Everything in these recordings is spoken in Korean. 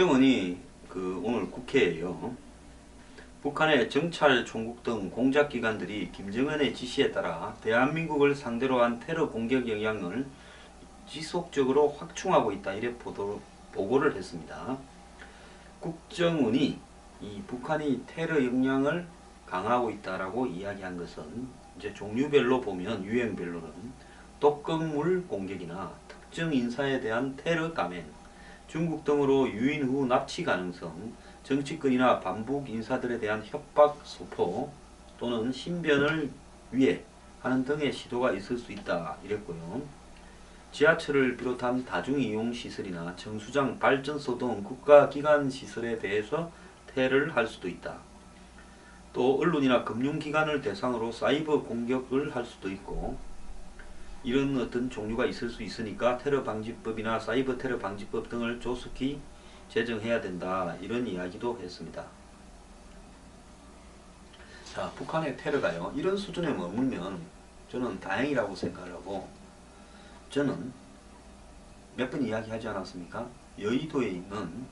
국정원이 오늘 국회에요. 북한의 정찰, 총국 등 공작기관들이 김정은의 지시에 따라 대한민국을 상대로 한 테러 공격 영향을 지속적으로 확충하고 있다. 이래 보고를 했습니다. 국정원이 이 북한이 테러 역량을 강화하고 있다라고 이야기한 것은 이제 종류별로 보면 유형별로는 독극물 공격이나 특정 인사에 대한 테러 감행, 중국 등으로 유인 후 납치 가능성, 정치권이나 반북 인사들에 대한 협박 소포 또는 신변을 위해 하는 등의 시도가 있을 수 있다. 이랬고요. 지하철을 비롯한 다중이용시설이나 정수장, 발전소 등 국가기관 시설에 대해서 테러를 할 수도 있다. 또 언론이나 금융기관을 대상으로 사이버 공격을 할 수도 있고, 이런 어떤 종류가 있을 수 있으니까 테러방지법이나 사이버 테러 방지법 등을 조속히 제정해야 된다. 이런 이야기도 했습니다. 자, 북한의 테러가요, 이런 수준에 머물면 저는 다행이라고 생각하고, 저는 몇 번 이야기하지 않았습니까? 여의도에 있는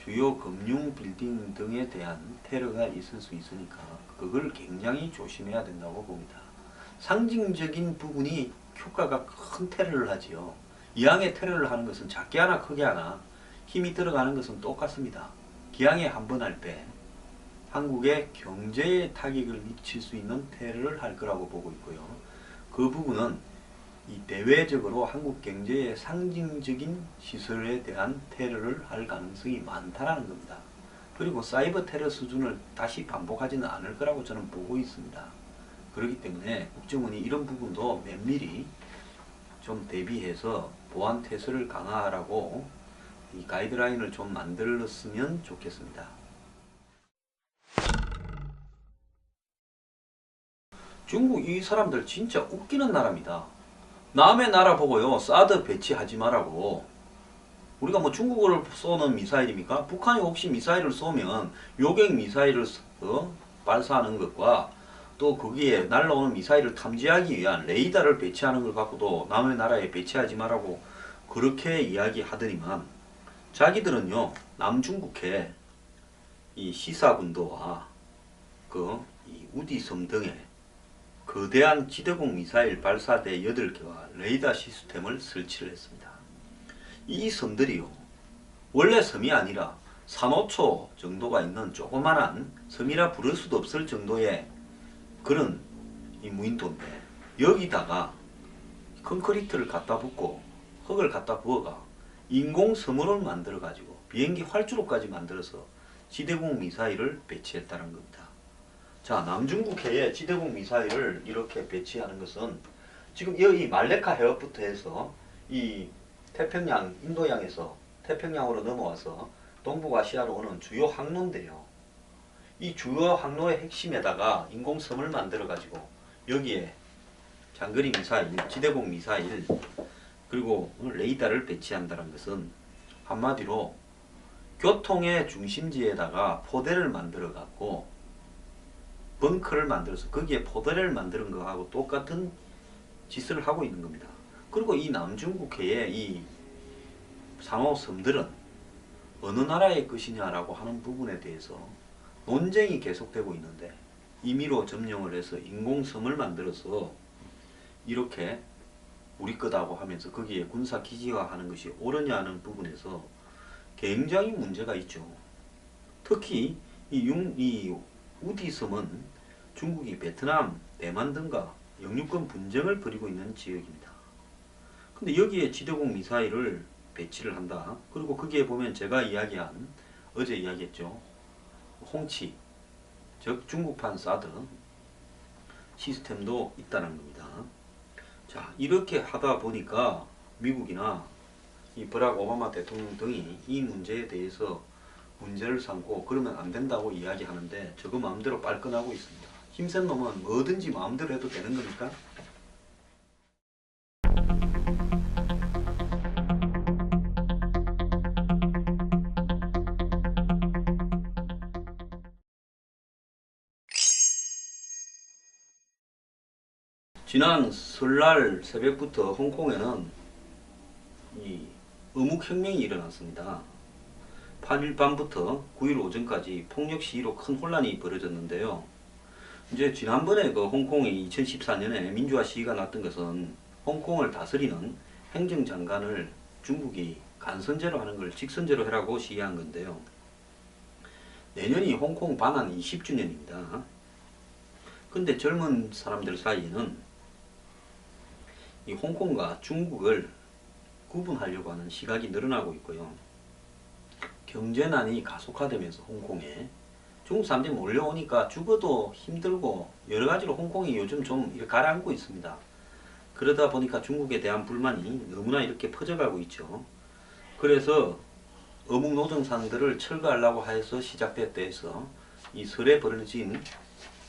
주요 금융 빌딩 등에 대한 테러가 있을 수 있으니까 그걸 굉장히 조심해야 된다고 봅니다. 상징적인 부분이 효과가 큰 테러를 하지요. 이왕에 테러를 하는 것은 작게 하나 크게 하나 힘이 들어가는 것은 똑같습니다. 기왕에 한 번 할 때 한국의 경제에 타격을 미칠 수 있는 테러를 할 거라고 보고 있고요. 그 부분은 이 대외적으로 한국 경제의 상징적인 시설에 대한 테러를 할 가능성이 많다라는 겁니다. 그리고 사이버 테러 수준을 다시 반복하지는 않을 거라고 저는 보고 있습니다. 그렇기 때문에 국정원이 이런 부분도 면밀히 좀 대비해서 보안 태세를 강화하라고 이 가이드라인을 좀 만들었으면 좋겠습니다. 중국 이 사람들 진짜 웃기는 나라입니다. 남의 나라 보고요, 사드 배치하지 말라고. 우리가 뭐 중국을 쏘는 미사일입니까? 북한이 혹시 미사일을 쏘면 요격 미사일을 발사하는 것과 또 거기에 날라오는 미사일을 탐지하기 위한 레이더를 배치하는 걸 갖고도 남의 나라에 배치하지 말라고 그렇게 이야기하더니만, 자기들은요, 남중국해 이 시사군도와 이 우디섬 등에 거대한 지대공 미사일 발사대 8개와 레이더 시스템을 설치를 했습니다. 이 섬들이요, 원래 섬이 아니라 산호초 정도가 있는 조그만한 섬이라 부를 수도 없을 정도의 그런 이 무인도인데, 여기다가 콘크리트를 갖다 붓고 흙을 갖다 부어가 인공섬으로 만들어 가지고 비행기 활주로까지 만들어서 지대공 미사일을 배치했다는 겁니다. 자, 남중국해에 지대공 미사일을 이렇게 배치하는 것은 지금 여기 말레카 해협부터 해서 이 태평양, 인도양에서 태평양으로 넘어와서 동북아시아로 오는 주요 항로인데요. 이 주요 항로의 핵심에다가 인공섬을 만들어 가지고 여기에 장거리 미사일, 지대공 미사일, 그리고 레이더를 배치한다는 것은 한마디로 교통의 중심지에다가 포대를 만들어 갖고 벙커를 만들어서 거기에 포대를 만드는 거하고 똑같은 짓을 하고 있는 겁니다. 그리고 이 남중국해의 이 상호섬들은 어느 나라의 것이냐라고 하는 부분에 대해서 논쟁이 계속되고 있는데, 임의로 점령을 해서 인공섬을 만들어서 이렇게 우리 거다고 하면서 거기에 군사 기지화하는 것이 옳으냐 하는 부분에서 굉장히 문제가 있죠. 특히 이 우디섬은 중국이 베트남, 대만 등과 영유권 분쟁을 벌이고 있는 지역입니다. 근데 여기에 지대공 미사일을 배치를 한다. 그리고 거기에 보면 제가 이야기한, 어제 이야기했죠, 홍치, 즉 중국판 사드 시스템도 있다는 겁니다. 자, 이렇게 하다 보니까 미국이나 이 버락 오바마 대통령 등이 이 문제에 대해서 문제를 삼고 그러면 안 된다고 이야기하는데 저거 마음대로 빨끈하고 있습니다. 힘센 놈은 뭐든지 마음대로 해도 되는 겁니까? 지난 설날 새벽부터 홍콩에는 이 어묵혁명이 일어났습니다. 8일 밤부터 9일 오전까지 폭력 시위로 큰 혼란이 벌어졌는데요. 이제 지난번에 그 홍콩이 2014년에 민주화 시위가 났던 것은 홍콩을 다스리는 행정장관을 중국이 간선제로 하는 걸 직선제로 해라고 시위한 건데요. 내년이 홍콩 반환 20주년입니다. 근데 젊은 사람들 사이에는 이 홍콩과 중국을 구분하려고 하는 시각이 늘어나고 있고요. 경제난이 가속화되면서 홍콩에 중국 사람들이 몰려오니까 죽어도 힘들고 여러 가지로 홍콩이 요즘 좀 이렇게 가라앉고 있습니다. 그러다 보니까 중국에 대한 불만이 너무나 이렇게 퍼져가고 있죠. 그래서 어묵 노동상들을 철거하려고 해서 시작됐다 해서 이 설에 벌어진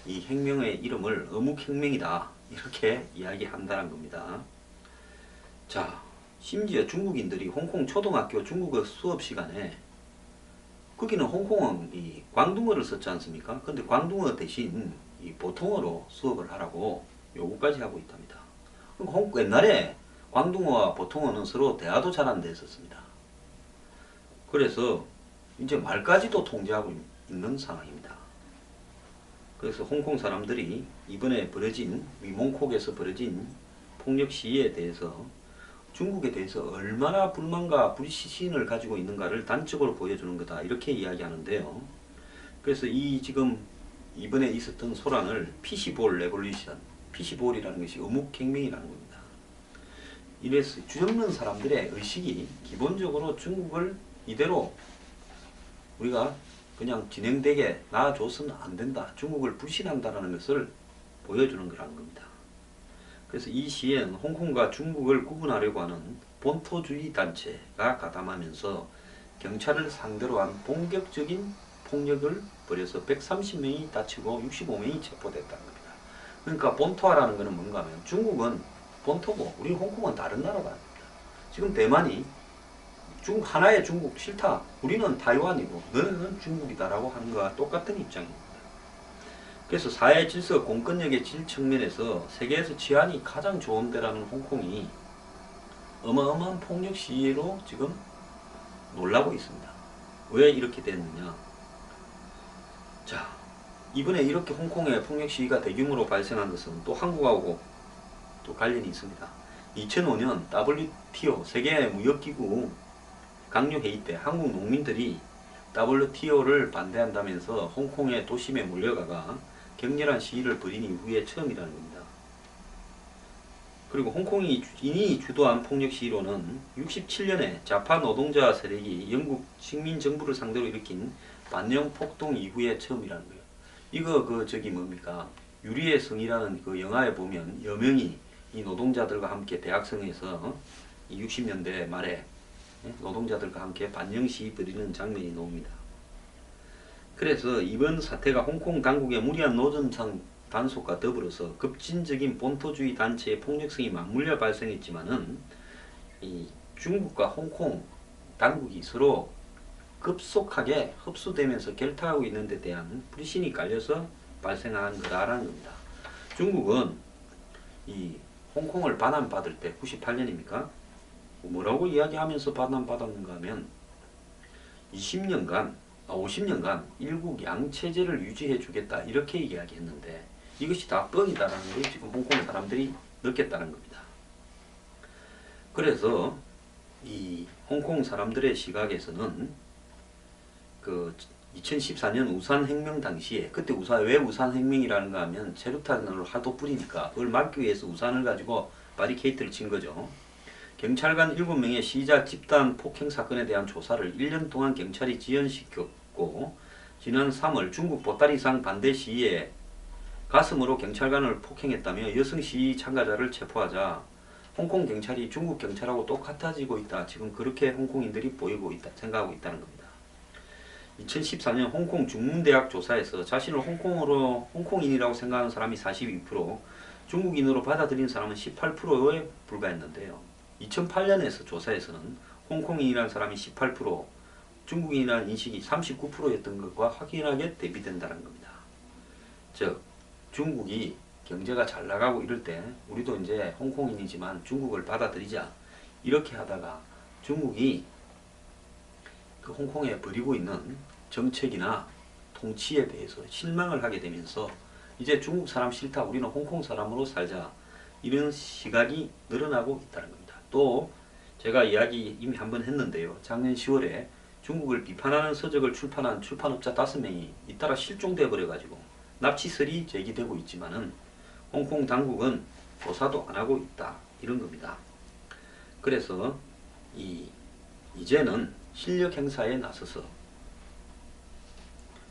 이 혁명의 이름을 어묵혁명이다 이렇게 이야기한다는 겁니다. 자, 심지어 중국인들이 홍콩 초등학교 중국어 수업 시간에 거기는 홍콩은 이 광둥어를 썼지 않습니까? 근데 광둥어 대신 이 보통어로 수업을 하라고 요구까지 하고 있답니다. 옛날에 광둥어와 보통어는 서로 대화도 잘 안 됐었습니다. 그래서 이제 말까지도 통제하고 있는 상황입니다. 그래서 홍콩 사람들이 이번에 벌어진 위몽콕에서 벌어진 폭력 시위에 대해서 중국에 대해서 얼마나 불만과 불신을 가지고 있는가를 단적으로 보여주는 거다 이렇게 이야기하는데요. 그래서 이 지금 이번에 있었던 소란을 피시볼 레볼루션, 피시볼이라는 것이 어묵혁명이라는 겁니다. 이래서 주없는 사람들의 의식이 기본적으로 중국을 이대로 우리가 그냥 진행되게 놔줘서는 안 된다. 중국을 불신한다는 것을 보여주는 거라는 겁니다. 그래서 이 시에는 홍콩과 중국을 구분하려고 하는 본토주의 단체가 가담하면서 경찰을 상대로 한 본격적인 폭력을 벌여서 130명이 다치고 65명이 체포됐다는 겁니다. 그러니까 본토화라는 것은 뭔가 하면 중국은 본토고 우리 홍콩은 다른 나라가 아닙니다. 지금 대만이 하나의 중국 싫다. 우리는 타이완이고 너는 중국이다라고 하는 것과 똑같은 입장입니다. 그래서 사회 질서 공권력의 질 측면에서 세계에서治安이 가장 좋은 데라는 홍콩이 어마어마한 폭력 시위로 지금 놀라고 있습니다. 왜 이렇게 됐느냐. 자, 이번에 이렇게 홍콩에 폭력 시위가 대규모로 발생한 것은 또 한국하고 또 관련이 있습니다. 2005년 WTO 세계무역기구 강요회의 때 한국 농민들이 WTO를 반대한다면서 홍콩의 도심에 몰려가가 격렬한 시위를 벌인 이후에 처음이라는 겁니다. 그리고 홍콩인이 주도한 폭력 시위로는 67년에 좌파 노동자 세력이 영국 식민정부를 상대로 일으킨 반영 폭동 이후에 처음이라는 거예요. 이거 저기 뭡니까? 유리의 성이라는 그 영화에 보면 여명이 이 노동자들과 함께 대학생에서 60년대 말에 노동자들과 함께 반영 시위 벌이는 장면이 나옵니다. 그래서 이번 사태가 홍콩 당국의 무리한 노점상 단속과 더불어서 급진적인 본토주의 단체의 폭력성이 맞물려 발생했지만은 이 중국과 홍콩 당국이 서로 급속하게 흡수되면서 결탁하고 있는 데 대한 불신이 깔려서 발생한 거다라는 겁니다. 중국은 이 홍콩을 반환받을 때 98년입니까? 뭐라고 이야기하면서 반환받았는가 하면 50년간 일국 양체제를 유지해 주겠다 이렇게 이야기했는데 이것이 다 뻥이다라는 걸 지금 홍콩 사람들이 느꼈다는 겁니다. 그래서 이 홍콩 사람들의 시각에서는 그 2014년 우산혁명 당시에 그때 왜 우산혁명이라는가 하면 체류탄을 하도 뿌리니까 그걸 막기 위해서 우산을 가지고 바리케이트를 친 거죠. 경찰관 7명의 시위자 집단 폭행 사건에 대한 조사를 1년 동안 경찰이 지연시켰고 지난 3월 중국 보따리상 반대 시위에 가슴으로 경찰관을 폭행했다며 여성 시위 참가자를 체포하자 홍콩 경찰이 중국 경찰하고 똑같아지고 있다. 지금 그렇게 홍콩인들이 보이고 있다. 생각하고 있다는 겁니다. 2014년 홍콩 중문대학 조사에서 자신을 홍콩인이라고 생각하는 사람이 42%, 중국인으로 받아들인 사람은 18%에 불과했는데요. 2008년에서 조사에서는 홍콩인이라는 사람이 18%, 중국인이라는 인식이 39%였던 것과 확연하게 대비된다는 겁니다. 즉, 중국이 경제가 잘 나가고 이럴 때 우리도 이제 홍콩인이지만 중국을 받아들이자 이렇게 하다가 중국이 그 홍콩에 벌이고 있는 정책이나 통치에 대해서 실망을 하게 되면서 이제 중국 사람 싫다, 우리는 홍콩 사람으로 살자, 이런 시각이 늘어나고 있다는 겁니다. 또 제가 이야기 이미 한번 했는데요. 작년 10월에 중국을 비판하는 서적을 출판한 출판업자 5명이 잇따라 실종돼 버려가지고 납치설이 제기되고 있지만은 홍콩 당국은 조사도 안 하고 있다, 이런 겁니다. 그래서 이제는 실력 행사에 나서서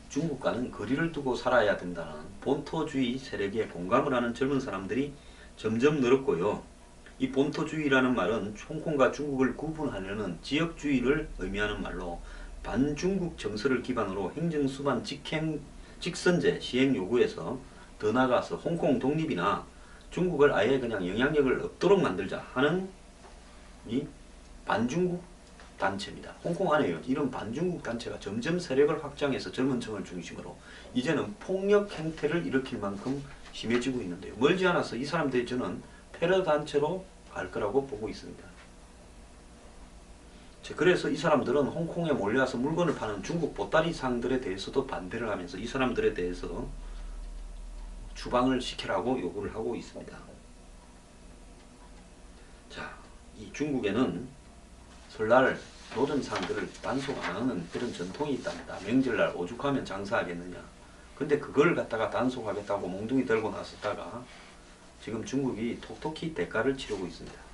중국과는 거리를 두고 살아야 된다는 본토주의 세력에 공감을 하는 젊은 사람들이 점점 늘었고요. 이 본토주의라는 말은 홍콩과 중국을 구분하려는 지역주의를 의미하는 말로 반중국 정서를 기반으로 행정수반 직선제 시행 요구에서 더 나아가서 홍콩 독립이나 중국을 아예 그냥 영향력을 없도록 만들자 하는 이 반중국 단체입니다. 홍콩 안에 이런 반중국 단체가 점점 세력을 확장해서 젊은 층을 중심으로 이제는 폭력 행태를 일으킬 만큼 심해지고 있는데요. 멀지 않아서 이 사람들이 저는 테러 단체로 갈 거라고 보고 있습니다. 그래서 이 사람들은 홍콩에 몰려와서 물건을 파는 중국 보따리 상들에 대해서도 반대를 하면서 이 사람들에 대해서 추방을 시키라고 요구를 하고 있습니다. 자, 이 중국에는 설날 노점상들을 단속 안 하는 그런 전통이 있답니다. 명절날 오죽하면 장사하겠느냐. 근데 그걸 갖다가 단속하겠다고 몽둥이 들고 나섰다가 지금 중국이 톡톡히 대가를 치르고 있습니다.